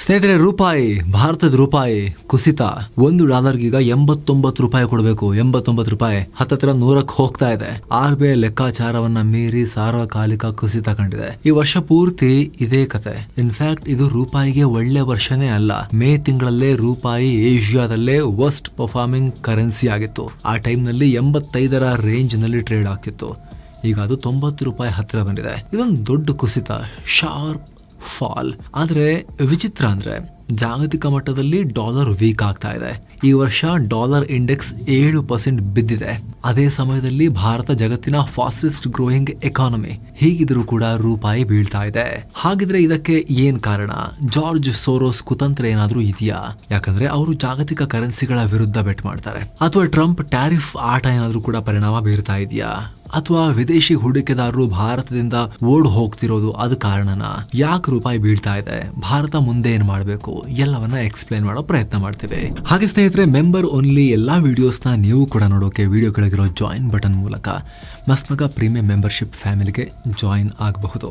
ಸ್ನೇಹಿತರೆ, ಭಾರತದ ರೂಪಾಯಿ ಕುಸಿತ. $1 ಈಗ 89 ರೂಪಾಯಿ ಕೊಡಬೇಕು. 89 ರೂಪಾಯಿ ಹತ್ತತ್ರ 100ಕ್ಕೆ ಹೋಗ್ತಾ ಇದೆ. RBI ಲೆಕ್ಕಾಚಾರವನ್ನ ಮೀರಿ ಸಾರ್ವಕಾಲಿಕ ಕುಸಿತ ಕಂಡಿದೆ. ಈ ವರ್ಷ ಪೂರ್ತಿ ಇದೇ ಕತೆ. ಇನ್ಫ್ಯಾಕ್ಟ್ ಇದು ರೂಪಾಯಿಗೆ ಒಳ್ಳೆ ವರ್ಷನೇ ಅಲ್ಲ. ಮೇ ತಿಂಗಳಲ್ಲೇ ರೂಪಾಯಿ ಏಷ್ಯಾದಲ್ಲೇ ವರ್ಸ್ಟ್ ಪರ್ಫಾರ್ಮಿಂಗ್ ಕರೆನ್ಸಿ ಆಗಿತ್ತು. ಆ ಟೈಮ್ ನಲ್ಲಿ 85ರ ರೇಂಜ್ ನಲ್ಲಿ ಟ್ರೇಡ್ ಆಗ್ತಿತ್ತು. ಈಗ ಅದು 90 ರೂಪಾಯಿ ಹತ್ತಿರ ಬಂದಿದೆ. ಇದೊಂದು ದೊಡ್ಡ ಕುಸಿತ, ಶಾರ್ಪ್ ಫಾಲ್. ಆದ್ರೆ ವಿಚಿತ್ರ ಅಂದ್ರೆ ಜಾಗತಿಕ ಮಟ್ಟದಲ್ಲಿ ಡಾಲರ್ ವೀಕ್ ಆಗ್ತಾ ಇದೆ. ಈ ವರ್ಷ ಡಾಲರ್ ಇಂಡೆಕ್ಸ್ 7% ಬಿದ್ದಿದೆ. ಅದೇ ಸಮಯದಲ್ಲಿ ಭಾರತ ಜಗತ್ತಿನ ಫಾಸ್ಟೆಸ್ಟ್ ಗ್ರೋಯಿಂಗ್ ಎಕಾನಮಿ. ಹೀಗಿದ್ರೂ ಕೂಡ ರೂಪಾಯಿ ಬೀಳ್ತಾ ಇದೆ. ಹಾಗಿದ್ರೆ ಇದಕ್ಕೆ ಏನ್ ಕಾರಣ? ಜಾರ್ಜ್ ಸೋರೋಸ್ ಕುತಂತ್ರ ಏನಾದ್ರೂ ಇದೆಯಾ? ಯಾಕಂದ್ರೆ ಅವರು ಜಾಗತಿಕ ಕರೆನ್ಸಿಗಳ ವಿರುದ್ಧ ಬೆಟ್ ಮಾಡ್ತಾರೆ. ಅಥವಾ ಟ್ರಂಪ್ ಟ್ಯಾರಿಫ್ ಆಟ ಏನಾದ್ರೂ ಕೂಡ ಪರಿಣಾಮ ಬೀರ್ತಾ ಇದೆಯಾ? ಅಥವಾ ವಿದೇಶಿ ಹೂಡಿಕೆದಾರರು ಭಾರತದಿಂದ ಓಡ್ ಹೋಗ್ತಿರೋದು ಅದು ಕಾರಣನಾ? ಯಾಕೆ ರೂಪಾಯಿ ಬೀಳ್ತಾ ಇದೆ? ಭಾರತ ಮುಂದೆ ಏನ್ ಮಾಡಬೇಕು? ಎಲ್ಲವನ್ನ ಎಕ್ಸ್ಪ್ಲೈನ್ ಮಾಡೋ ಪ್ರಯತ್ನ ಮಾಡ್ತೇವೆ. ಹಾಗೆ ಸ್ನೇಹಿತರೆ, ಮೆಂಬರ್ ಓನ್ಲಿ ಎಲ್ಲಾ ವಿಡಿಯೋಸ್ ನ ನೀವು ಕೂಡ ನೋಡೋಕೆ ವಿಡಿಯೋ ಕೆಳಗಿರೋ ಜಾಯಿನ್ ಬಟನ್ ಮೂಲಕ ಮಸ್ಮಗ ಪ್ರೀಮಿಯಂ ಮೆಂಬರ್ಶಿಪ್ ಫ್ಯಾಮಿಲಿಗೆ ಜಾಯಿನ್ ಆಗಬಹುದು.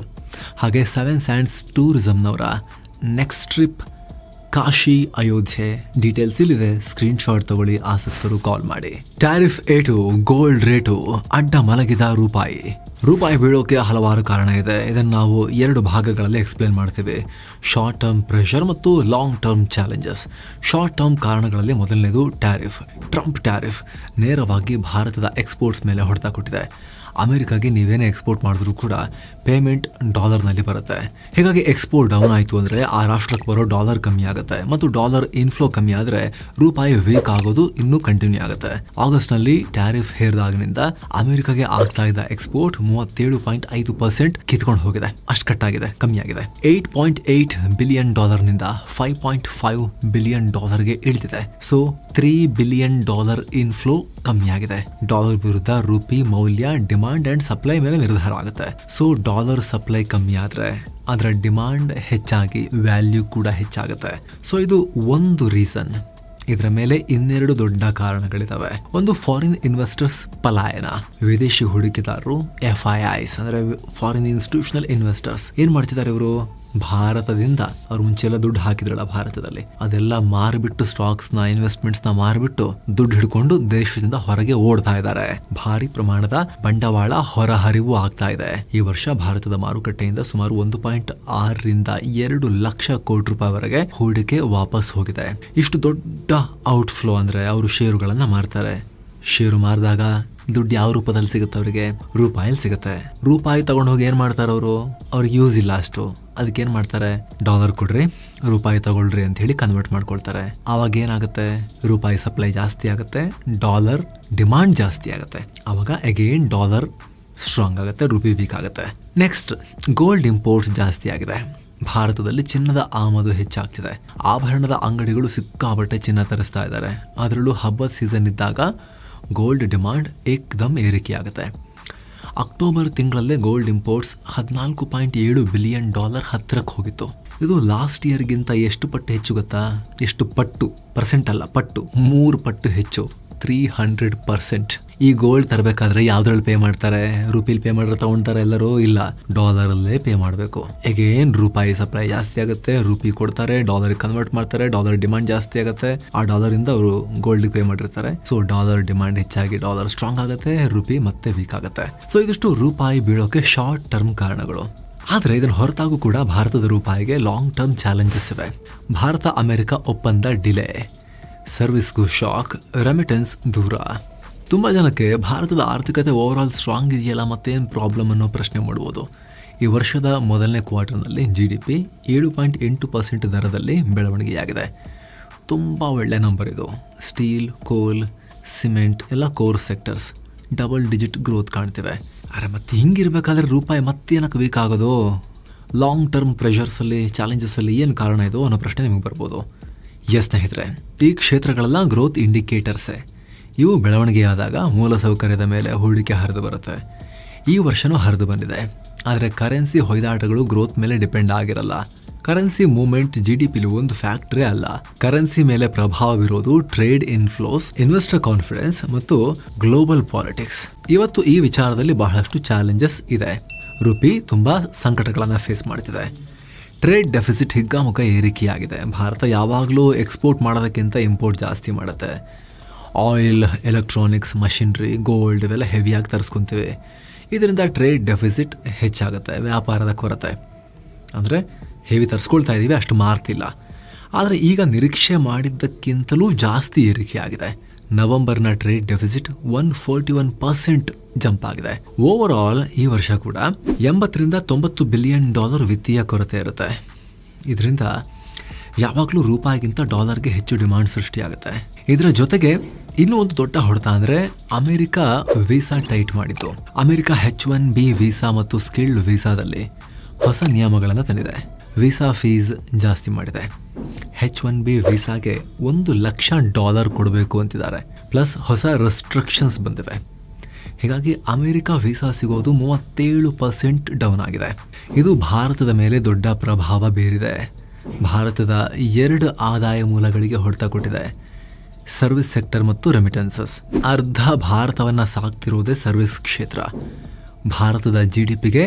ಹಾಗೆ 7 ಸ್ಯಾಂಡ್ಸ್ ಟೂರಿಸಂನವರ next trip Kashi, Ayodhya details ಇಲ್ಲಿದೆ. ಸ್ಕ್ರೀನ್ ಶಾಟ್ ತಗೊಳ್ಳಿ, ಆಸಕ್ತರು ಕಾಲ್ ಮಾಡಿ. ಟ್ಯಾರಿಫ್ ಏಟು, ಗೋಲ್ಡ್ ರೇಟು, ಅಡ್ಡ ಮಲಗಿದ ರೂಪಾಯಿ ಬೀಳೋಕೆ ಹಲವಾರು ಕಾರಣ ಇದೆ. ಇದನ್ನು ನಾವು 2 ಭಾಗಗಳಲ್ಲಿ ಎಕ್ಸ್ಪ್ಲೇನ್ ಮಾಡ್ತೀವಿ. ಶಾರ್ಟ್ ಟರ್ಮ್ ಪ್ರೆಷರ್ ಮತ್ತು long term challenges. Short term ಕಾರಣಗಳಲ್ಲಿ ಮೊದಲನೇದು ಟ್ರಂಪ್ ಟ್ಯಾರಿಫ್ ನೇರವಾಗಿ ಭಾರತದ ಎಕ್ಸ್ಪೋರ್ಟ್ಸ್ ಮೇಲೆ ಹೊಡೆತ ಕೊಟ್ಟಿದೆ. ಅಮೆರಿಕಾಗೆ ನೀವೇನೇ ಎಕ್ಸ್ಪೋರ್ಟ್ ಮಾಡಿದ್ರು ಕೂಡ ಪೇಮೆಂಟ್ ಡಾಲರ್ನಲ್ಲಿ ಬರುತ್ತೆ. ಹೀಗಾಗಿ ಎಕ್ಸ್ಪೋರ್ಟ್ ಡೌನ್ ಆಯಿತು ಅಂದರೆ ಆ ರಾಷ್ಟ್ರಕ್ಕೆ ಬರೋ ಡಾಲರ್ ಕಮ್ಮಿ ಆಗುತ್ತೆ ಮತ್ತು ಡಾಲರ್ ಇನ್ಫ್ಲೋ ಕಮ್ಮಿ ಆದರೆ ರೂಪಾಯಿ ವೀಕ್ ಆಗೋದು ಇನ್ನೂ ಕಂಟಿನ್ಯೂ ಆಗುತ್ತೆ. ಆಗಸ್ಟ್ನಲ್ಲಿ ಟ್ಯಾರಿಫ್ ಹೇರಿದಾಗಿನಿಂದ ಅಮೆರಿಕಾಗೆ ಆಗ್ತಾ ಇದ್ದ ಎಕ್ಸ್ಪೋರ್ಟ್ 37.5% ಕಿತ್ಕೊಂಡು ಹೋಗಿದೆ. ಅಷ್ಟು ಕಟ್ಟಾಗಿದೆ, ಕಮ್ಮಿ ಆಗಿದೆ. $8.8 ಬಿಲಿಯನ್ ನಿಂದ $5.5 ಬಿಲಿಯನ್ ಇಳಿದಿದೆ. ಸೊ $3 ಬಿಲಿಯನ್ ಇನ್ಫ್ಲೋ ಕಮ್ಮಿ ಆಗಿದೆ. ಡಾಲರ್ ವಿರುದ್ಧ ರೂಪಿ ಮೌಲ್ಯ ಡಿಮಾಂಡ್ ಅಂಡ್ ಸಪ್ಲೈ ಮೇಲೆ ನಿರ್ಧಾರ ಆಗುತ್ತೆ. ಸೊ ಡಾಲರ್ ಸಪ್ಲೈ ಕಮ್ಮಿ ಆದ್ರೆ ಅದರ ಡಿಮಾಂಡ್ ಹೆಚ್ಚಾಗಿ ವ್ಯಾಲ್ಯೂ ಕೂಡ ಹೆಚ್ಚಾಗುತ್ತೆ. ಸೊ ಇದು ಒಂದು ರೀಸನ್. ಇದರ ಮೇಲೆ 2 ದೊಡ್ಡ ಕಾರಣಗಳಿದಾವೆ. ಒಂದು ಫಾರಿನ್ ಇನ್ವೆಸ್ಟರ್ಸ್ ಪಲಾಯನ. ವಿದೇಶಿ ಹೂಡಿಕೆದಾರರು FIIs ಅಂದ್ರೆ ಫಾರಿನ್ ಇನ್ಸ್ಟಿಟ್ಯೂಷನಲ್ ಇನ್ವೆಸ್ಟರ್ಸ್ ಏನ್ ಮಾಡ್ತಿದ್ದಾರೆ? ಇವರು ಭಾರತದಿಂದ ಅವ್ರು ಮುಂಚೆಲ್ಲ ದುಡ್ಡು ಹಾಕಿದ್ರಲ್ಲ ಭಾರತದಲ್ಲಿ, ಅದೆಲ್ಲ ಮಾರ್ಬಿಟ್ಟು ಸ್ಟಾಕ್ಸ್ ನ ಇನ್ವೆಸ್ಟ್ಮೆಂಟ್ಸ್ ನ ಮಾರ್ಬಿಟ್ಟು ದುಡ್ಡು ಹಿಡ್ಕೊಂಡು ದೇಶದಿಂದ ಹೊರಗೆ ಓಡ್ತಾ ಇದ್ದಾರೆ. ಭಾರಿ ಪ್ರಮಾಣದ ಬಂಡವಾಳ ಹೊರಹರಿವು ಆಗ್ತಾ ಇದೆ. ಈ ವರ್ಷ ಭಾರತದ ಮಾರುಕಟ್ಟೆಯಿಂದ ಸುಮಾರು 1.6 ರಿಂದ 2 ಲಕ್ಷ ಕೋಟಿ ರೂಪಾಯಿವರೆಗೆ ಹೂಡಿಕೆ ವಾಪಸ್ ಹೋಗಿದೆ. ಇಷ್ಟು ದೊಡ್ಡ ಔಟ್ಫ್ಲೋ ಅಂದ್ರೆ ಅವರು ಷೇರುಗಳನ್ನ ಮಾರ್ತಾರೆ. ಷೇರು ಮಾರಿದಾಗ ದುಡ್ಡು ಯಾವ ರೂಪದಲ್ಲಿ ಸಿಗುತ್ತೆ? ಅವರಿಗೆ ರೂಪಾಯಲ್ಲಿ ಸಿಗುತ್ತೆ. ರೂಪಾಯಿ ತಗೊಂಡು ಹೋಗಿ ಏನ್ ಮಾಡ್ತಾರೆ? ಅವ್ರಿಗೆ ಯೂಸ್ ಇಲ್ಲ ಅಷ್ಟು. ಅದಕ್ಕೆ ಏನ್ ಮಾಡ್ತಾರೆ? ಡಾಲರ್ ಕೊಡ್ರಿ, ರೂಪಾಯಿ ತಗೊಳ್ರಿ ಅಂತ ಹೇಳಿ ಕನ್ವರ್ಟ್ ಮಾಡ್ಕೊಳ್ತಾರೆ. ಆವಾಗ ಏನಾಗುತ್ತೆ? ರೂಪಾಯಿ ಸಪ್ಲೈ ಜಾಸ್ತಿ ಆಗುತ್ತೆ, ಡಾಲರ್ ಡಿಮಾಂಡ್ ಜಾಸ್ತಿ ಆಗುತ್ತೆ. ಆವಾಗ ಅಗೇನ್ ಡಾಲರ್ ಸ್ಟ್ರಾಂಗ್ ಆಗುತ್ತೆ, ರೂಪಿ ವೀಕ್ ಆಗುತ್ತೆ. ನೆಕ್ಸ್ಟ್, ಗೋಲ್ಡ್ ಇಂಪೋರ್ಟ್ಸ್ ಜಾಸ್ತಿ ಆಗಿದೆ. ಭಾರತದಲ್ಲಿ ಚಿನ್ನದ ಆಮದು ಹೆಚ್ಚಾಗ್ತಿದೆ. ಆಭರಣದ ಅಂಗಡಿಗಳು ಸಿಕ್ಕಾಪಟ್ಟೆ ಚಿನ್ನ ತರಿಸ್ತಾ ಇದ್ದಾರೆ. ಅದರಲ್ಲೂ ಹಬ್ಬದ ಸೀಸನ್ ಇದ್ದಾಗ ಗೋಲ್ಡ್ ಡಿಮಾಂಡ್ ಏಕ್ದಮ್ ಏರಿಕೆಯಾಗುತ್ತೆ. ಅಕ್ಟೋಬರ್ ತಿಂಗಳಲ್ಲೇ ಗೋಲ್ಡ್ ಇಂಪೋರ್ಟ್ಸ್ $14.7 ಬಿಲಿಯನ್ ಹತ್ತಿರಕ್ಕೆ ಹೋಗಿತ್ತು. ಇದು ಲಾಸ್ಟ್ ಇಯರ್ಗಿಂತ ಎಷ್ಟು ಪಟ್ಟು ಹೆಚ್ಚು ಗೊತ್ತಾ? ಎಷ್ಟು ಪಟ್ಟು? ಪರ್ಸೆಂಟ್ ಅಲ್ಲ, ಪಟ್ಟು. 3 ಪಟ್ಟು ಹೆಚ್ಚು, 300%. ಈ ಗೋಲ್ಡ್ ತರಬೇಕಾದ್ರೆ ಯಾವ್ದ್ರಲ್ಲಿ ಪೇ ಮಾಡ್ತಾರೆ? ರೂಪಿಲ್ ಪೇ ಮಾಡಿದ್ರೆ ತಗೊಂತಾರೆ ಎಲ್ಲರೂ? ಇಲ್ಲ, ಡಾಲರ್ ಅಲ್ಲೇ ಪೇ ಮಾಡಬೇಕು. ಅಗೇನ್ ರೂಪಾಯಿ ಸಪ್ಲೈ ಜಾಸ್ತಿ ಆಗುತ್ತೆ, ರೂಪಿ ಕೊಡ್ತಾರೆ, ಡಾಲರ್ ಕನ್ವರ್ಟ್ ಮಾಡ್ತಾರೆ, ಡಾಲರ್ ಡಿಮಾಂಡ್ ಜಾಸ್ತಿ ಆಗುತ್ತೆ. ಆ ಡಾಲರ್ ಇಂದ ಅವರು ಗೋಲ್ಡ್ ಪೇ ಮಾಡಿರ್ತಾರೆ. ಸೊ ಡಾಲರ್ ಡಿಮಾಂಡ್ ಹೆಚ್ಚಾಗಿ ಡಾಲರ್ ಸ್ಟ್ರಾಂಗ್ ಆಗುತ್ತೆ, ರೂಪಿ ಮತ್ತೆ ವೀಕ್ ಆಗುತ್ತೆ. ಸೊ ಇದಿಷ್ಟು ರೂಪಾಯಿ ಬೀಳೋಕೆ ಶಾರ್ಟ್ ಟರ್ಮ್ ಕಾರಣಗಳು. ಆದ್ರೆ ಇದನ್ನ ಹೊರತಾಗೂ ಕೂಡ ಭಾರತದ ರೂಪಾಯಿಗೆ ಲಾಂಗ್ ಟರ್ಮ್ ಚಾಲೆಂಜಸ್ ಇವೆ. ಭಾರತ ಅಮೆರಿಕ ಒಪ್ಪಂದ ಡಿಲೇ, ಸರ್ವಿಸ್ಗೂ ಶಾಕ್, ರೆಮಿಟೆನ್ಸ್ ದೂರ. ತುಂಬ ಜನಕ್ಕೆ ಭಾರತದ ಆರ್ಥಿಕತೆ ಓವರ್ ಆಲ್ ಸ್ಟ್ರಾಂಗ್ ಇದೆಯಲ್ಲ, ಮತ್ತೇನು ಪ್ರಾಬ್ಲಮ್ ಅನ್ನೋ ಪ್ರಶ್ನೆ ಮಾಡ್ಬೋದು. ಈ ವರ್ಷದ ಮೊದಲನೇ ಕ್ವಾರ್ಟರ್ನಲ್ಲಿ GDP 7.8% ದರದಲ್ಲಿ ಬೆಳವಣಿಗೆಯಾಗಿದೆ. ತುಂಬ ಒಳ್ಳೆ ನಂಬರ್ ಇದು. ಸ್ಟೀಲ್, ಕೋಲ್, ಸಿಮೆಂಟ್ ಎಲ್ಲ core sectors double digit growth ಕಾಣ್ತಿವೆ. ಅರೆ ಮತ್ತೆ ಹಿಂಗಿರ್ಬೇಕಾದ್ರೆ ರೂಪಾಯಿ ಮತ್ತೇನಕ್ಕೆ ವೀಕ್ ಆಗೋದು? ಲಾಂಗ್ ಟರ್ಮ್ ಪ್ರೆಷರ್ಸಲ್ಲಿ, ಚಾಲೆಂಜಸ್ಸಲ್ಲಿ ಏನು ಕಾರಣ ಇದು ಅನ್ನೋ ಪ್ರಶ್ನೆ ನಿಮಗೆ ಬರ್ಬೋದು. ಸ್ನೇಹಿತರೆ, ಈ ಕ್ಷೇತ್ರಗಳೆಲ್ಲ ಗ್ರೋತ್ ಇಂಡಿಕೇಟರ್ಸೇ. ಇವು ಬೆಳವಣಿಗೆಯಾದಾಗ ಮೂಲಸೌಕರ್ಯದ ಮೇಲೆ ಹೂಡಿಕೆ ಹರಿದು ಬರುತ್ತೆ. ಈ ವರ್ಷನೂ ಹರಿದು ಬಂದಿದೆ. ಆದರೆ ಕರೆನ್ಸಿ ಹೊಯ್ದಾಟಗಳು ಗ್ರೋತ್ ಮೇಲೆ ಡಿಪೆಂಡ್ ಆಗಿರಲ್ಲ. ಕರೆನ್ಸಿ ಮೂವ್ಮೆಂಟ್ GDPಲಿ ಒಂದು ಫ್ಯಾಕ್ಟರೇ ಅಲ್ಲ. ಕರೆನ್ಸಿ ಮೇಲೆ ಪ್ರಭಾವವಿರೋದು ಟ್ರೇಡ್ ಇನ್ಫ್ಲೋಸ್, ಇನ್ವೆಸ್ಟರ್ ಕಾನ್ಫಿಡೆನ್ಸ್ ಮತ್ತು ಗ್ಲೋಬಲ್ ಪಾಲಿಟಿಕ್ಸ್. ಇವತ್ತು ಈ ವಿಚಾರದಲ್ಲಿ ಬಹಳಷ್ಟು ಚಾಲೆಂಜಸ್ ಇದೆ. ರೂಪಿ ತುಂಬಾ ಸಂಕಟಗಳನ್ನು ಫೇಸ್ ಮಾಡ್ತಿದೆ. ಟ್ರೇಡ್ ಡೆಫಿಸಿಟ್ ಹಿಗ್ಗಾಮುಖ ಏರಿಕೆಯಾಗಿದೆ. ಭಾರತ ಯಾವಾಗಲೂ ಎಕ್ಸ್ಪೋರ್ಟ್ ಮಾಡೋದಕ್ಕಿಂತ ಇಂಪೋರ್ಟ್ ಜಾಸ್ತಿ ಮಾಡುತ್ತೆ. ಆಯಿಲ್, ಎಲೆಕ್ಟ್ರಾನಿಕ್ಸ್, ಮಷಿನ್ರಿ, ಗೋಲ್ಡ್ ಇವೆಲ್ಲ ಹೆವಿಯಾಗಿ ತರಿಸ್ಕೊತೀವಿ. ಇದರಿಂದ ಟ್ರೇಡ್ ಡೆಫಿಸಿಟ್ ಹೆಚ್ಚಾಗುತ್ತೆ, ವ್ಯಾಪಾರದ ಕೊರತೆ. ಅಂದರೆ ಹೆವಿ ತರಿಸ್ಕೊಳ್ತಾ ಇದ್ದೀವಿ, ಅಷ್ಟು ಮಾರ್ತಿಲ್ಲ. ಆದರೆ ಈಗ ನಿರೀಕ್ಷೆ ಮಾಡಿದ್ದಕ್ಕಿಂತಲೂ ಜಾಸ್ತಿ ಏರಿಕೆಯಾಗಿದೆ. ನವೆಂಬರ್ನ ಟ್ರೇಡ್ ಡೆಫಿಸಿಟ್ 141% ಜಂಪ್ ಆಗಿದೆ. ಓವರ್ ಆಲ್ ಈ ವರ್ಷ ಕೂಡ $80-90 ಬಿಲಿಯನ್ ವಿತ್ತೀಯ ಕೊರತೆ ಇರುತ್ತೆ. ಇದರಿಂದ ಯಾವಾಗಲೂ ರೂಪಾಯಿಗಿಂತ ಡಾಲರ್ಗೆ ಹೆಚ್ಚು ಡಿಮಾಂಡ್ ಸೃಷ್ಟಿಯಾಗುತ್ತೆ. ಇದರ ಜೊತೆಗೆ ಇನ್ನೂ ಒಂದು ದೊಡ್ಡ ಹೊಡೆತ ಅಂದರೆ ಅಮೆರಿಕ ವೀಸಾ ಟೈಟ್ ಮಾಡಿದ್ದು. ಅಮೆರಿಕ H-1B ವೀಸಾ ಮತ್ತು ಸ್ಕಿಲ್ಡ್ ವೀಸಾದಲ್ಲಿ ಹೊಸ ನಿಯಮಗಳನ್ನು ತಂದಿದೆ. ವೀಸಾ ಫೀಸ್ ಜಾಸ್ತಿ ಮಾಡಿದೆ. H-1B ವೀಸಾಗೆ $1,00,000 ಕೊಡಬೇಕು ಅಂತಿದ್ದಾರೆ. ಪ್ಲಸ್ ಹೊಸ ರೆಸ್ಟ್ರಿಕ್ಷನ್ಸ್ ಬಂದಿವೆ. ಹೀಗಾಗಿ ಅಮೆರಿಕ ವೀಸಾ ಸಿಗೋದು 37% ಡೌನ್ ಆಗಿದೆ. ಇದು ಭಾರತದ ಮೇಲೆ ದೊಡ್ಡ ಪ್ರಭಾವ ಬೀರಿದೆ. ಭಾರತದ 2 ಆದಾಯ ಮೂಲಗಳಿಗೆ ಹೊಡೆತ ಕೊಟ್ಟಿದೆ, ಸರ್ವಿಸ್ ಸೆಕ್ಟರ್ ಮತ್ತು ರೆಮಿಟೆನ್ಸಸ್. ಅರ್ಧ ಭಾರತವನ್ನು ಸಾಕ್ತಿರೋದೇ ಸರ್ವಿಸ್ ಕ್ಷೇತ್ರ. ಭಾರತದ GDPಗೆ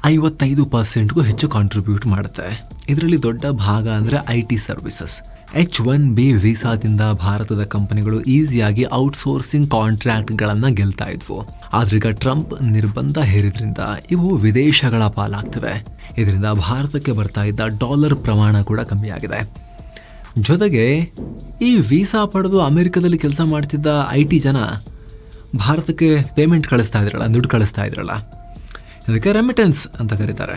55%ಗೂ ಹೆಚ್ಚು ಕಾಂಟ್ರಿಬ್ಯೂಟ್ ಮಾಡುತ್ತೆ. ಇದರಲ್ಲಿ ದೊಡ್ಡ ಭಾಗ ಅಂದರೆ IT ಸರ್ವಿಸಸ್. H-1B ವೀಸಾದಿಂದ ಭಾರತದ ಕಂಪನಿಗಳು ಈಸಿಯಾಗಿ ಔಟ್ಸೋರ್ಸಿಂಗ್ ಕಾಂಟ್ರಾಕ್ಟ್ಗಳನ್ನು ಗೆಲ್ತಾ ಇದ್ವು. ಆದ್ರೀಗ ಟ್ರಂಪ್ ನಿರ್ಬಂಧ ಹೇರಿದ್ರಿಂದ ಇವು ವಿದೇಶಗಳ ಪಾಲಾಗ್ತವೆ. ಇದರಿಂದ ಭಾರತಕ್ಕೆ ಬರ್ತಾ ಇದ್ದ ಡಾಲರ್ ಪ್ರಮಾಣ ಕೂಡ ಕಮ್ಮಿಯಾಗಿದೆ. ಜೊತೆಗೆ ಈ ವೀಸಾ ಪಡೆದು ಅಮೆರಿಕದಲ್ಲಿ ಕೆಲಸ ಮಾಡ್ತಿದ್ದ IT ಜನ ಭಾರತಕ್ಕೆ ಪೇಮೆಂಟ್ ಕಳಿಸ್ತಾ ಇದ್ರಲ್ಲ, ದುಡ್ಡು ಕಳಿಸ್ತಾ ಇದ್ರಲ್ಲ, ಇದಕ್ಕೆ ರೆಮಿಟೆನ್ಸ್ ಅಂತ ಕರೀತಾರೆ.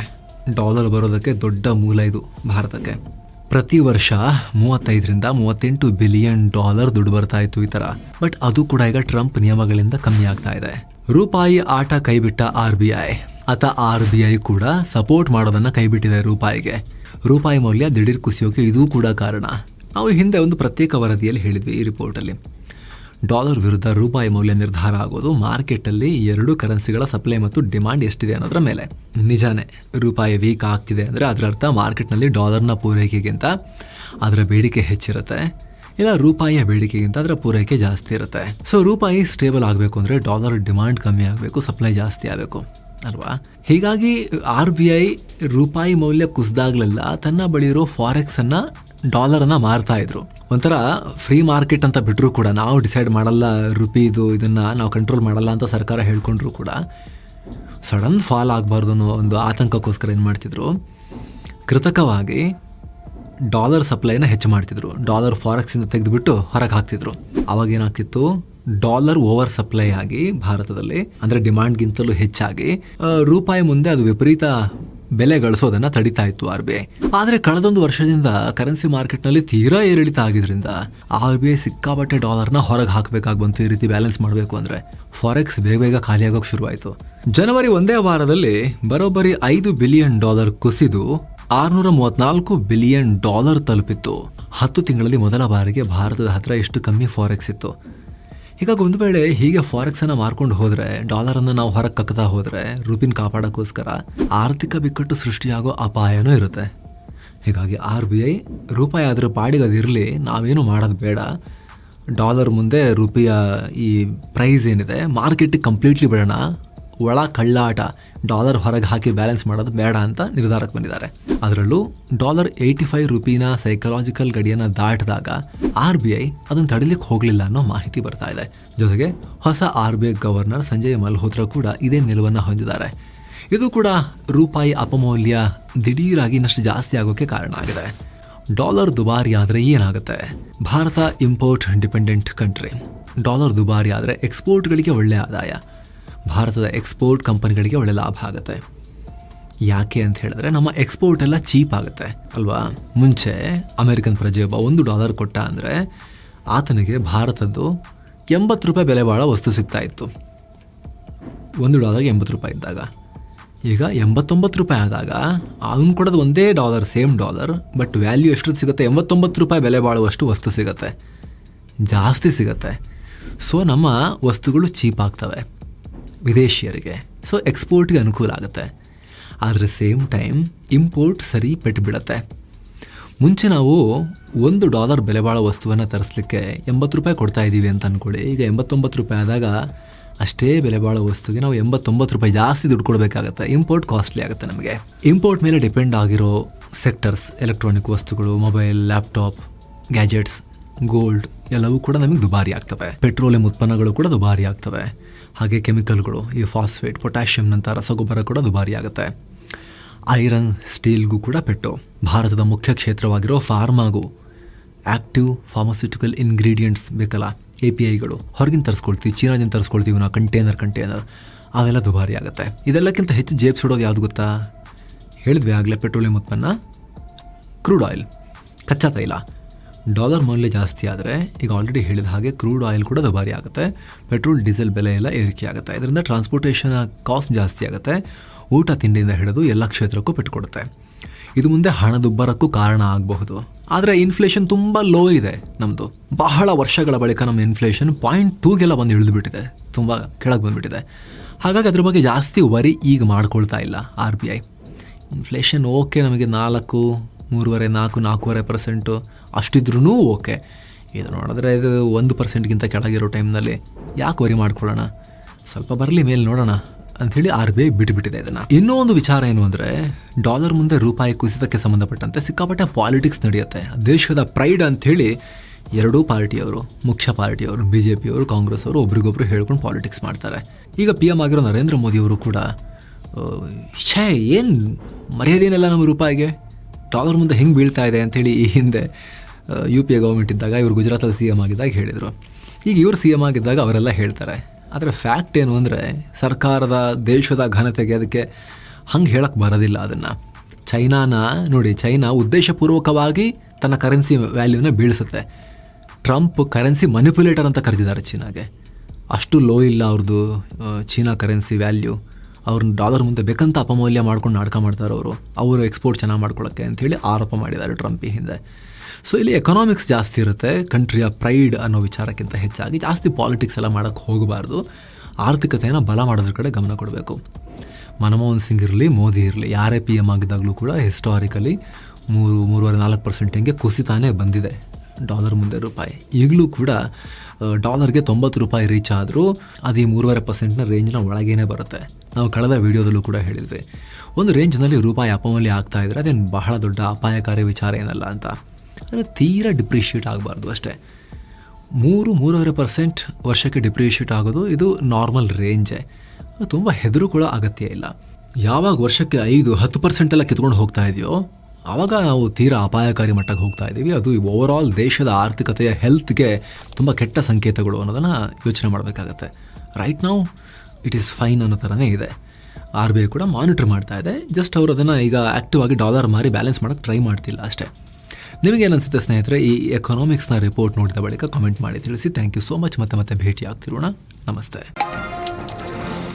ಡಾಲರ್ ಬರೋದಕ್ಕೆ ದೊಡ್ಡ ಮೂಲ ಇದು ಭಾರತಕ್ಕೆ. ಪ್ರತಿ ವರ್ಷ $35-38 ಬಿಲಿಯನ್ ದುಡ್ಡು ಬರ್ತಾ ಇತ್ತು ಈ ಥರ. ಬಟ್ ಅದು ಕೂಡ ಈಗ ಟ್ರಂಪ್ ನಿಯಮಗಳಿಂದ ಕಮ್ಮಿ ಆಗ್ತಾ ಇದೆ. ರೂಪಾಯಿ ಆಟ ಕೈಬಿಟ್ಟ RBI. RBI ಕೂಡ ಸಪೋರ್ಟ್ ಮಾಡೋದನ್ನು ಕೈಬಿಟ್ಟಿದೆ ರೂಪಾಯಿಗೆ. ರೂಪಾಯಿ ಮೌಲ್ಯ ದಿಢೀರ್ ಕುಸಿಯೋಕೆ ಇದೂ ಕೂಡ ಕಾರಣ. ನಾವು ಹಿಂದೆ ಒಂದು ಪ್ರತ್ಯೇಕ ವರದಿಯಲ್ಲಿ ಹೇಳಿದ್ವಿ ಈ ರಿಪೋರ್ಟಲ್ಲಿ. ಡಾಲರ್ ವಿರುದ್ಧ ರೂಪಾಯಿ ಮೌಲ್ಯ ನಿರ್ಧಾರ ಆಗೋದು ಮಾರ್ಕೆಟಲ್ಲಿ 2 ಕರೆನ್ಸಿಗಳ ಸಪ್ಲೈ ಮತ್ತು ಡಿಮಾಂಡ್ ಎಷ್ಟಿದೆ ಅನ್ನೋದ್ರ ಮೇಲೆ. ನಿಜಾನೇ, ರೂಪಾಯಿ ವೀಕ್ ಆಗ್ತಿದೆ ಅಂದರೆ ಅದರ ಅರ್ಥ ಮಾರ್ಕೆಟ್ನಲ್ಲಿ ಡಾಲರ್ನ ಪೂರೈಕೆಗಿಂತ ಅದರ ಬೇಡಿಕೆ ಹೆಚ್ಚಿರುತ್ತೆ, ಇಲ್ಲ ರೂಪಾಯಿಯ ಬೇಡಿಕೆಗಿಂತ ಅದರ ಪೂರೈಕೆ ಜಾಸ್ತಿ ಇರುತ್ತೆ. ಸೊ ರೂಪಾಯಿ ಸ್ಟೇಬಲ್ ಆಗಬೇಕು ಅಂದರೆ ಡಾಲರ್ ಡಿಮಾಂಡ್ ಕಮ್ಮಿ ಆಗಬೇಕು, ಸಪ್ಲೈ ಜಾಸ್ತಿ ಆಗಬೇಕು ಅಲ್ವಾ. ಹೀಗಾಗಿ RBI ರೂಪಾಯಿ ಮೌಲ್ಯ ಕುಸಿದಾಗಲೆಲ್ಲ ತನ್ನ ಬಳಿ ಇರೋ ಫಾರೆಕ್ಸನ್ನು ಡಾಲರನ್ನು ಮಾರ್ತಾ ಇದ್ರು. ಒಂಥರ ಫ್ರೀ ಮಾರ್ಕೆಟ್ ಅಂತ ಬಿಟ್ಟರು ಕೂಡ, ನಾವು ಡಿಸೈಡ್ ಮಾಡಲ್ಲ ರುಪೀದು, ಇದನ್ನು ನಾವು ಕಂಟ್ರೋಲ್ ಮಾಡಲ್ಲ ಅಂತ ಸರ್ಕಾರ ಹೇಳ್ಕೊಂಡ್ರು ಕೂಡ ಸಡನ್ ಫಾಲ್ ಆಗಬಾರ್ದು ಅನ್ನೋ ಒಂದು ಆತಂಕಕ್ಕೋಸ್ಕರ ಏನು ಮಾಡ್ತಿದ್ರು, ಕೃತಕವಾಗಿ ಡಾಲರ್ ಸಪ್ಲೈನ ಹೆಚ್ಚು ಮಾಡ್ತಿದ್ರು. ಡಾಲರ್ ಫಾರೆಕ್ಸಿಂದ ತೆಗೆದುಬಿಟ್ಟು ಹೊರಗೆ ಹಾಕ್ತಿದ್ರು. ಅವಾಗ ಏನಾಗ್ತಿತ್ತು, ಡಾಲರ್ ಓವರ್ ಸಪ್ಲೈ ಆಗಿ ಭಾರತದಲ್ಲಿ, ಅಂದರೆ ಡಿಮಾಂಡ್ಗಿಂತಲೂ ಹೆಚ್ಚಾಗಿ ರೂಪಾಯಿ ಮುಂದೆ ಅದು ವಿಪರೀತ ಬೆಲೆ ಗಳಿಸೋದನ್ನು ತಡಿತಾ ಇತ್ತು RBI. ಆದರೆ ಕಳೆದೊಂದು ವರ್ಷದಿಂದ ಕರೆನ್ಸಿ ಮಾರ್ಕೆಟ್ನಲ್ಲಿ ತೀರಾ ಏರಿಳಿತ ಆಗಿದ್ರಿಂದ RBI ಸಿಕ್ಕಾಪಟ್ಟೆ ಡಾಲರ್ನ ಹೊರಗೆ ಹಾಕಬೇಕಾಗಿ ಬಂತು. ಈ ರೀತಿ ಬ್ಯಾಲೆನ್ಸ್ ಮಾಡಬೇಕು ಅಂದರೆ ಫಾರೆಕ್ಸ್ ಬೇಗ ಖಾಲಿಯಾಗೋಕೆ ಶುರುವಾಯಿತು. ಜನವರಿ ಒಂದೇ ವಾರದಲ್ಲಿ ಬರೋಬ್ಬರಿ $5 ಬಿಲಿಯನ್ ಕುಸಿದು $634 ಬಿಲಿಯನ್ ತಲುಪಿತ್ತು. 10 ತಿಂಗಳಲ್ಲಿ ಮೊದಲ ಬಾರಿಗೆ ಭಾರತದ ಹತ್ರ ಎಷ್ಟು ಕಮ್ಮಿ ಫಾರೆಕ್ಸ್ ಇತ್ತು. ಹೀಗಾಗಿ ಒಂದು ವೇಳೆ ಹೀಗೆ ಫಾರೆಕ್ಸನ್ನು ಮಾರ್ಕೊಂಡು ಹೋದರೆ, ಡಾಲರನ್ನು ನಾವು ಹೊರಗೆ ಕಕ್ತಾ ಹೋದರೆ, ರೂಪಿನ ಕಾಪಾಡೋಕ್ಕೋಸ್ಕರ ಆರ್ಥಿಕ ಬಿಕ್ಕಟ್ಟು ಸೃಷ್ಟಿಯಾಗೋ ಅಪಾಯನೂ ಇರುತ್ತೆ. ಹೀಗಾಗಿ RBI ರೂಪಾಯಿ ಅದರ ಪಾಡಿಗೆ ಅದಿರಲಿ, ನಾವೇನು ಮಾಡೋದು ಬೇಡ, ಡಾಲರ್ ಮುಂದೆ ರೂಪಿಯ ಈ ಪ್ರೈಸ್ ಏನಿದೆ ಮಾರ್ಕೆಟಿಗೆ ಕಂಪ್ಲೀಟ್ಲಿ ಬಿಡೋಣ, ಒಳ ಕಳ್ಳಾಟ, ಡಾಲರ್ ಹೊರಗೆ ಹಾಕಿ ಬ್ಯಾಲೆನ್ಸ್ ಮಾಡೋದು ಬೇಡ ಅಂತ ನಿರ್ಧಾರಕ್ಕೆ ಬಂದಿದ್ದಾರೆ. ಅದರಲ್ಲೂ $85 ಸೈಕಲಾಜಿಕಲ್ ಗಡಿಯನ್ನು ದಾಟಿದಾಗ RBI ಅದನ್ನು ತಡಿಲಿಕ್ಕೆ ಹೋಗಲಿಲ್ಲ ಅನ್ನೋ ಮಾಹಿತಿ ಬರ್ತಾ ಇದೆ. ಜೊತೆಗೆ ಹೊಸ RBI ಗವರ್ನರ್ ಸಂಜಯ್ ಮಲ್ಹೋತ್ರಾ ಕೂಡ ಇದೇ ನಿಲುವನ್ನು ಹೊಂದಿದ್ದಾರೆ. ಇದು ಕೂಡ ರೂಪಾಯಿ ಅಪಮೌಲ್ಯ ದಿಢೀರಾಗಿ ಇನ್ನಷ್ಟು ಜಾಸ್ತಿ ಆಗೋಕ್ಕೆ ಕಾರಣ ಆಗಿದೆ. ಡಾಲರ್ ದುಬಾರಿ ಆದರೆ ಏನಾಗುತ್ತೆ? Bharat import dependent country. Dollar ದುಬಾರಿ ಆದರೆ ಎಕ್ಸ್ಪೋರ್ಟ್ಗಳಿಗೆ ಒಳ್ಳೆಯ ಆದಾಯ, ಭಾರತದ ಎಕ್ಸ್ಪೋರ್ಟ್ ಕಂಪನಿಗಳಿಗೆ ಒಳ್ಳೆ ಲಾಭ ಆಗುತ್ತೆ. ಯಾಕೆ ಅಂತ ಹೇಳಿದ್ರೆ ನಮ್ಮ ಎಕ್ಸ್ಪೋರ್ಟ್ ಎಲ್ಲ ಚೀಪ್ ಆಗುತ್ತೆ ಅಲ್ವಾ. ಮುಂಚೆ ಅಮೆರಿಕನ್ ಪ್ರಜೆ ಒಬ್ಬ $1 ಕೊಟ್ಟ ಅಂದರೆ ಆತನಿಗೆ ಭಾರತದ್ದು $80 ಬೆಲೆ ಬಾಳೋ ವಸ್ತು ಸಿಗ್ತಾ ಇತ್ತು. $1 $80 ಇದ್ದಾಗ. ಈಗ $89 ಆದಾಗ ಅವನು ಕೊಡೋದು ಒಂದೇ dollar, same dollar, but value ಎಷ್ಟು ಸಿಗುತ್ತೆ? $89 ಬೆಲೆ ಬಾಳುವಷ್ಟು ವಸ್ತು ಸಿಗುತ್ತೆ, ಜಾಸ್ತಿ ಸಿಗುತ್ತೆ. ಸೊ ನಮ್ಮ ವಸ್ತುಗಳು ಚೀಪ್ ಆಗ್ತವೆ ವಿದೇಶಿಯರಿಗೆ. ಸೊ ಎಕ್ಸ್ಪೋರ್ಟ್ಗೆ ಅನುಕೂಲ ಆಗುತ್ತೆ. ಆದರೆ ಸೇಮ್ ಟೈಮ್ ಇಂಪೋರ್ಟ್ ಸರಿ ಪೆಟ್ಟು ಬಿಡುತ್ತೆ. ಮುಂಚೆ ನಾವು $1 ಬೆಲೆ ಬಾಳೋ ವಸ್ತುವನ್ನು ತರಿಸ್ಲಿಕ್ಕೆ $80 ಕೊಡ್ತಾ ಇದ್ದೀವಿ ಅಂತ ಅಂದ್ಕೊಳ್ಳಿ. ಈಗ $89 ಆದಾಗ ಅಷ್ಟೇ ಬೆಲೆ ಬಾಳೋ ವಸ್ತುಗೆ ನಾವು 89 ರೂಪಾಯಿ ಜಾಸ್ತಿ ದುಡ್ಡು ಕೊಡಬೇಕಾಗತ್ತೆ. ಇಂಪೋರ್ಟ್ ಕಾಸ್ಟ್ಲಿ ಆಗುತ್ತೆ ನಮಗೆ. ಇಂಪೋರ್ಟ್ ಮೇಲೆ ಡಿಪೆಂಡ್ ಆಗಿರೋ ಸೆಕ್ಟರ್ಸ್, ಎಲೆಕ್ಟ್ರಾನಿಕ್ ವಸ್ತುಗಳು, ಮೊಬೈಲ್, ಲ್ಯಾಪ್ಟಾಪ್, ಗ್ಯಾಜೆಟ್ಸ್, ಗೋಲ್ಡ್ ಎಲ್ಲವೂ ಕೂಡ ನಮಗೆ ದುಬಾರಿ ಆಗ್ತವೆ. ಪೆಟ್ರೋಲಿಯಂ ಉತ್ಪನ್ನಗಳು ಕೂಡ ದುಬಾರಿ ಆಗ್ತವೆ. ಹಾಗೆ ಕೆಮಿಕಲ್ಗಳು, ಈ ಫಾಸ್ಫೇಟ್, ಪೊಟ್ಯಾಷಿಯಂನಂಥ ರಸಗೊಬ್ಬರ ಕೂಡ ದುಬಾರಿ ಆಗುತ್ತೆ. ಐರನ್, ಸ್ಟೀಲ್ಗೂ ಕೂಡ ಪೆಟ್ಟು. ಭಾರತದ ಮುಖ್ಯ ಕ್ಷೇತ್ರವಾಗಿರೋ ಫಾರ್ಮಾಗೂ ಆ್ಯಕ್ಟಿವ್ ಫಾರ್ಮಾಸ್ಯೂಟಿಕಲ್ ಇಂಗ್ರೀಡಿಯೆಂಟ್ಸ್ ಬೇಕಲ್ಲ, APIಗಳು ಹೊರಗಿನ ತರಿಸ್ಕೊಳ್ತೀವಿ, ಚೀನಾದಿಂದ ತರಿಸ್ಕೊಳ್ತೀವಿ ನಾವು ಕಂಟೈನರ್ ಅವೆಲ್ಲ ದುಬಾರಿ ಆಗುತ್ತೆ. ಇದೆಲ್ಲಕ್ಕಿಂತ ಹೆಚ್ಚು ಜೇಬ್ ಸುಡೋದು ಯಾವುದು ಗೊತ್ತಾ? ಹೇಳಿದ್ವಿ ಆಗಲೇ, ಪೆಟ್ರೋಲಿಯಂ ಉತ್ಪನ್ನ, ಕ್ರೂಡ್ ಆಯಿಲ್, ಕಚ್ಚಾ ತೈಲ. ಡಾಲರ್ ಮೌಲ್ಯ ಜಾಸ್ತಿ ಆದರೆ ಈಗ ಆಲ್ರೆಡಿ ಹೇಳಿದ ಹಾಗೆ ಕ್ರೂಡ್ ಆಯಿಲ್ ಕೂಡ ದುಬಾರಿ ಆಗುತ್ತೆ. ಪೆಟ್ರೋಲ್, ಡೀಸೆಲ್ ಬೆಲೆ ಎಲ್ಲ ಏರಿಕೆ ಆಗುತ್ತೆ. ಇದರಿಂದ ಟ್ರಾನ್ಸ್ಪೋರ್ಟೇಷನ್ ಕಾಸ್ಟ್ ಜಾಸ್ತಿ ಆಗುತ್ತೆ. ಊಟ ತಿಂಡಿಯಿಂದ ಹಿಡಿದು ಎಲ್ಲ ಕ್ಷೇತ್ರಕ್ಕೂ ಪೆಟ್ಟುಕೊಡುತ್ತೆ. ಇದು ಮುಂದೆ ಹಣದುಬ್ಬರಕ್ಕೂ ಕಾರಣ ಆಗಬಹುದು. ಆದರೆ ಇನ್ಫ್ಲೇಷನ್ ತುಂಬ ಲೋ ಇದೆ ನಮ್ಮದು. ಬಹಳ ವರ್ಷಗಳ ಬಳಿಕ ನಮ್ಮ ಇನ್ಫ್ಲೇಷನ್ 0.2ಗೆಲ್ಲ ಬಂದು ಇಳಿದುಬಿಟ್ಟಿದೆ, ತುಂಬ ಕೆಳಗೆ ಬಂದುಬಿಟ್ಟಿದೆ. ಹಾಗಾಗಿ ಅದ್ರ ಬಗ್ಗೆ ಜಾಸ್ತಿ ವರಿ ಈಗ ಮಾಡ್ಕೊಳ್ತಾ ಇಲ್ಲ RBI. ಇನ್ಫ್ಲೇಷನ್ ಓಕೆ, ನಮಗೆ 4, 3.5, 4, 4.5% ಅಷ್ಟಿದ್ರೂ ಓಕೆ. ಇದು ನೋಡಿದ್ರೆ ಇದು 1%ಗಿಂತ ಕೆಳಗಿರೋ ಟೈಮ್ನಲ್ಲಿ ಯಾಕೆ ವರಿ ಮಾಡ್ಕೊಳ್ಳೋಣ, ಸ್ವಲ್ಪ ಬರಲಿ ಮೇಲೆ ನೋಡೋಣ ಅಂಥೇಳಿ RBI ಬಿಟ್ಟುಬಿಟ್ಟಿದೆ ಇದನ್ನು. ಇನ್ನೂ ಒಂದು ವಿಚಾರ ಏನು ಅಂದರೆ, ಡಾಲರ್ ಮುಂದೆ ರೂಪಾಯಿ ಕುಸಿತಕ್ಕೆ ಸಂಬಂಧಪಟ್ಟಂತೆ ಸಿಕ್ಕಾಪಟ್ಟೆ ಪಾಲಿಟಿಕ್ಸ್ ನಡೆಯುತ್ತೆ. ದೇಶದ ಪ್ರೈಡ್ ಅಂಥೇಳಿ ಎರಡೂ ಪಾರ್ಟಿಯವರು, ಮುಖ್ಯ ಪಾರ್ಟಿಯವರು, BJPಯವರು, ಕಾಂಗ್ರೆಸ್ ಅವರು ಒಬ್ರಿಗೊಬ್ರು ಹೇಳ್ಕೊಂಡು ಪಾಲಿಟಿಕ್ಸ್ ಮಾಡ್ತಾರೆ. ಈಗ PM ಆಗಿರೋ ನರೇಂದ್ರ ಮೋದಿಯವರು ಕೂಡ ಏನು ಮರ್ಯಾದೆನೆಲ್ಲ ನಮ್ಮ ರೂಪಾಯಿಗೆ, ಡಾಲರ್ ಮುಂದೆ ಹೆಂಗೆ ಬೀಳ್ತಾ ಇದೆ ಅಂಥೇಳಿ ಈ ಹಿಂದೆ UPA ಗೌರ್ಮೆಂಟ್ ಇದ್ದಾಗ ಇವರು ಗುಜರಾತಲ್ಲಿ CM ಆಗಿದ್ದಾಗ ಹೇಳಿದರು. ಈಗ ಇವರು CM ಆಗಿದ್ದಾಗ ಅವರೆಲ್ಲ ಹೇಳ್ತಾರೆ. ಆದರೆ ಫ್ಯಾಕ್ಟ್ ಏನು ಅಂದರೆ, ಸರ್ಕಾರದ ದೇಶದ ಘನತೆಗೆ ಅದಕ್ಕೆ ಹಂಗೆ ಹೇಳಕ್ಕೆ ಬರೋದಿಲ್ಲ. ಅದನ್ನು ಚೈನಾನ ನೋಡಿ, ಚೈನಾ ಉದ್ದೇಶಪೂರ್ವಕವಾಗಿ ತನ್ನ ಕರೆನ್ಸಿ ವ್ಯಾಲ್ಯೂನ ಬೀಳಿಸುತ್ತೆ. ಟ್ರಂಪ್ ಕರೆನ್ಸಿ ಮನಿಪ್ಯುಲೇಟರ್ ಅಂತ ಕರೆದಿದ್ದಾರೆ ಚೀನಾಗೆ. ಅಷ್ಟು ಲೋ ಇಲ್ಲ ಅವ್ರದ್ದು ಚೀನಾ ಕರೆನ್ಸಿ ವ್ಯಾಲ್ಯೂ. ಅವ್ರನ್ನ ಡಾಲರ್ ಮುಂದೆ ಬೇಕಂತ ಅಪಮೌಲ್ಯ ಮಾಡ್ಕೊಂಡು ನಾಟಕ ಮಾಡ್ತಾರೆ ಅವರು ಎಕ್ಸ್ಪೋರ್ಟ್ ಚೆನ್ನಾಗಿ ಮಾಡ್ಕೊಳ್ಳೋಕ್ಕೆ ಅಂಥೇಳಿ ಆರೋಪ ಮಾಡಿದ್ದಾರೆ ಟ್ರಂಪ್ ಈ ಹಿಂದೆ. ಸೊ ಇಲ್ಲಿ ಎಕನಾಮಿಕ್ಸ್ ಜಾಸ್ತಿ ಇರುತ್ತೆ, ಕಂಟ್ರಿಯ ಪ್ರೈಡ್ ಅನ್ನೋ ವಿಚಾರಕ್ಕಿಂತ ಹೆಚ್ಚಾಗಿ ಜಾಸ್ತಿ ಪಾಲಿಟಿಕ್ಸ್ ಎಲ್ಲ ಮಾಡೋಕ್ಕೆ ಹೋಗಬಾರ್ದು. ಆರ್ಥಿಕತೆಯನ್ನು ಬಲ ಮಾಡೋದ್ರ ಕಡೆ ಗಮನ ಕೊಡಬೇಕು. ಮನಮೋಹನ್ ಸಿಂಗ್ ಇರಲಿ, ಮೋದಿ ಇರಲಿ, ಯಾರೇ PM ಆಗಿದ್ದಾಗಲೂ ಕೂಡ ಹಿಸ್ಟಾರಿಕಲಿ 3.5-4% ಹಿಂಗೆ ಕುಸಿತಾನೇ ಬಂದಿದೆ ಡಾಲರ್ ಮುಂದೆ ರೂಪಾಯಿ. ಈಗಲೂ ಕೂಡ ಡಾಲರ್ಗೆ 90 ರೂಪಾಯಿ ರೀಚ್ ಆದರೂ ಅದು ಈ 3.5% ರೇಂಜ್ನ ಒಳಗೇನೆ ಬರುತ್ತೆ. ನಾವು ಕಳೆದ ವಿಡಿಯೋದಲ್ಲೂ ಕೂಡ ಹೇಳಿದ್ವಿ, ಒಂದು ರೇಂಜ್ನಲ್ಲಿ ರೂಪಾಯಿ ಅಪಮೌಲ್ಯ ಆಗ್ತಾ ಇದ್ದರೆ ಅದೇನು ಬಹಳ ದೊಡ್ಡ ಅಪಾಯಕಾರಿ ವಿಚಾರ ಏನಲ್ಲ ಅಂತ. ಅಂದರೆ ತೀರಾ ಡಿಪ್ರಿಷಿಯೇಟ್ ಆಗಬಾರ್ದು ಅಷ್ಟೇ. 3-3.5% ವರ್ಷಕ್ಕೆ ಡಿಪ್ರಿಷಿಯೇಟ್ ಆಗೋದು ಇದು ನಾರ್ಮಲ್ ರೇಂಜೇ. ತುಂಬ ಹೆದರು ಕೂಡ ಅಗತ್ಯ ಇಲ್ಲ. ಯಾವಾಗ ವರ್ಷಕ್ಕೆ 5-10% ಎಲ್ಲ ಕಿತ್ಕೊಂಡು ಹೋಗ್ತಾ ಇದೆಯೋ ಆವಾಗ ನಾವು ತೀರಾ ಅಪಾಯಕಾರಿ ಮಟ್ಟಕ್ಕೆ ಹೋಗ್ತಾ ಇದ್ದೀವಿ. ಅದು ಓವರಾಲ್ ದೇಶದ ಆರ್ಥಿಕತೆಯ ಹೆಲ್ತ್ಗೆ ತುಂಬ ಕೆಟ್ಟ ಸಂಕೇತಗಳು ಅನ್ನೋದನ್ನು ಯೋಚನೆ ಮಾಡಬೇಕಾಗತ್ತೆ. ರೈಟ್ ನಾವು ಇಟ್ ಈಸ್ ಫೈನ್ ಅನ್ನೋ ಥರನೇ ಇದೆ. RBI ಕೂಡ ಮಾನಿಟರ್ ಮಾಡ್ತಾ ಇದೆ. ಜಸ್ಟ್ ಅವರು ಅದನ್ನು ಈಗ ಆ್ಯಕ್ಟಿವ್ ಆಗಿ ಡಾಲರ್ ಮಾರಿ ಬ್ಯಾಲೆನ್ಸ್ ಮಾಡೋಕ್ಕೆ ಟ್ರೈ ಮಾಡ್ತಿಲ್ಲ ಅಷ್ಟೇ. ನಿಮಗೇನು ಅನಿಸುತ್ತೆ ಸ್ನೇಹಿತರೆ? ಈ ಎಕನಾಮಿಕ್ಸ್ನ ರಿಪೋರ್ಟ್ ನೋಡಿದ ಬಳಿಕ ಕಾಮೆಂಟ್ ಮಾಡಿ ತಿಳಿಸಿ. Thank you so much. ಮತ್ತೆ ಭೇಟಿ ಆಗ್ತಿರೋಣ. ನಮಸ್ತೆ.